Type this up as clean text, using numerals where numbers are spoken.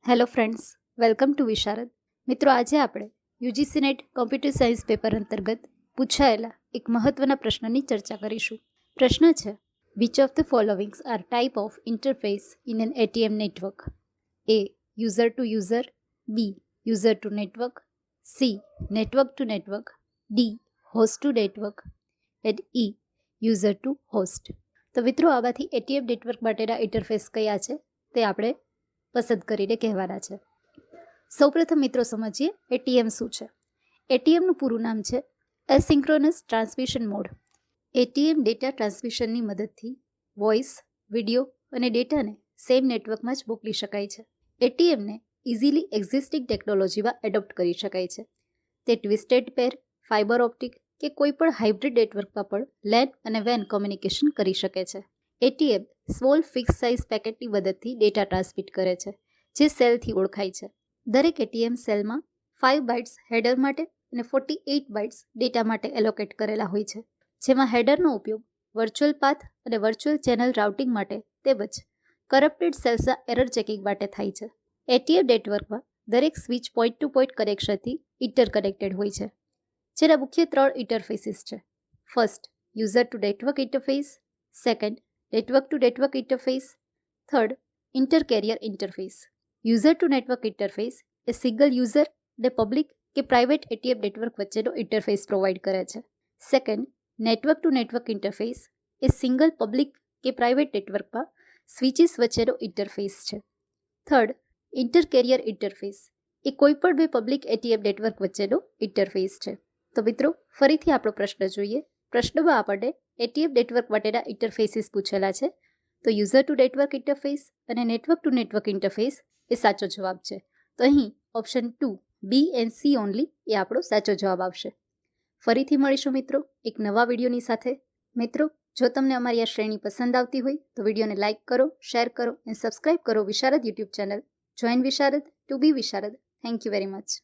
Hello friends, welcome to Visharad. મિત્રો, આજે આપણે UGC NET computer science paper અંતર્ગત પૂછાયેલા એક મહત્વના પ્રશ્નની ચર્ચા કરીશું. પ્રશ્ન છે, which of the followings are type of interface in an ATM network? A user to user, B user to network, C network to network, D host to network and E user to host. તો મિત્રો, આમાંથી ATM network માટેના interface કયા છે તે આપણે પસંદ કરીને કહેવાના છે. સૌપ્રથમ મિત્રો સમજીએ એટીએમ શું છે. એટીએમનું પૂરું નામ છે asynchronous transmission mode. ATM data ટ્રાન્સમિશનની મદદથી વોઇસ, વિડીયો અને ડેટાને સેમ નેટવર્કમાં જ મોકલી શકાય છે. એટીએમને ઇઝીલી એક્ઝિસ્ટિંગ ટેકનોલોજીમાં એડોપ્ટ કરી શકાય છે. તે ટ્વિસ્ટેડ પેર, ફાઇબર ઓપ્ટિક કે કોઈ પણ હાઇબ્રિડ નેટવર્કમાં પણ લેન અને વેન કોમ્યુનિકેશન કરી શકે છે. એટીએમ સ્મોલ ફિક્સ સાઇઝ પેકેટની મદદથી ડેટા ટ્રાન્સમિટ કરે છે, જે સેલથી ઓળખાય છે. દરેક એટીએમ સેલમાં 5 બાઇટ્સ હેડર માટે અને 48 બાઇટ્સ ડેટા માટે એલોકેટ કરેલા હોય છે, જેમાં હેડરનો ઉપયોગ વર્ચ્યુઅલ પાથ અને વર્ચ્યુઅલ ચેનલ રાઉટિંગ માટે તેમજ કરપ્ટેડ સેલ્સના એરર ચેકિંગ માટે થાય છે. એટીએમ નેટવર્કમાં દરેક સ્વિચ પોઈન્ટ ટુ પોઈન્ટ કનેક્શનથી ઇન્ટરકનેક્ટેડ હોય છે, જેના મુખ્ય 3 ઇન્ટરફેસીસ છે. First, user to network interface. Second, network to network interface. Third, intercarrier interface. User to network interface એ સિંગલ યુઝર અને પબ્લિક કે પ્રાઇવેટ એટીએમ નેટવર્ક વચ્ચેનો ઇન્ટરફેસ પ્રોવાઈડ કરે છે. Second, network to network interface એ single public કે private નેટવર્કમાં switches વચ્ચેનો ઇન્ટરફેસ છે. થર્ડ, ઇન્ટરકેરિયર ઇન્ટરફેસ એ કોઈપણ બે પબ્લિક એટીએમ નેટવર્ક વચ્ચેનો ઇન્ટરફેસ છે. તો મિત્રો, ફરીથી આપણો પ્રશ્ન જોઈએ. પ્રશ્નમાં આપણને એટીએમ નેટવર્ક માટેના ઇન્ટરફેસીસ પૂછેલા છે. તો યુઝર ટુ નેટવર્ક ઇન્ટરફેસ અને નેટવર્ક ટુ નેટવર્ક ઇન્ટરફેસ એ સાચો જવાબ છે. તો અહીં option 2 B and C only એ આપણો સાચો જવાબ આવશે. ફરીથી મળીશું મિત્રો એક નવા વિડીયોની સાથે. મિત્રો, જો તમને અમારી આ શ્રેણી પસંદ આવતી હોય તો વિડીયોને લાઇક કરો, શેર કરો અને સબસ્ક્રાઇબ કરો Visharad YouTube channel. Join Visharad to be Visharad. Thank you very much.